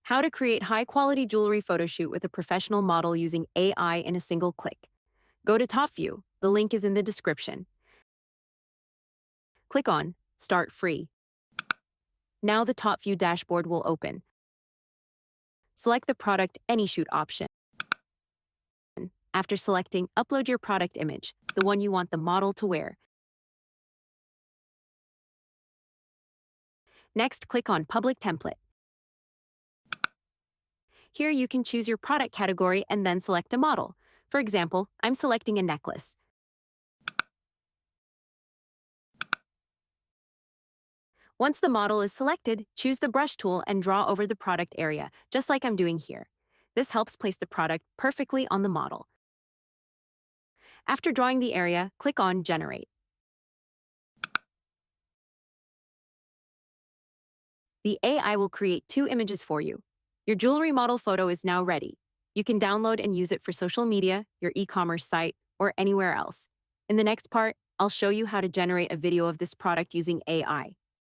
How to create high-quality jewelry photoshoot with a professional model using AI in a single click. Go to Top View. The link is in the description. Click on Start Free. Now the Top View dashboard will open. Select the Product Any Shoot option. After selecting, upload your product image, the one you want the model to wear. Next, click on Public Template. Here you can choose your product category and then select a model. For example, I'm selecting a necklace. Once the model is selected, choose the brush tool and draw over the product area, just like I'm doing here. This helps place the product perfectly on the model. After drawing the area, click on Generate. The AI will create 2 images for you. Your jewelry model photo is now ready. You can download and use it for social media, your e-commerce site, or anywhere else. In the next part, I'll show you how to generate a video of this product using AI.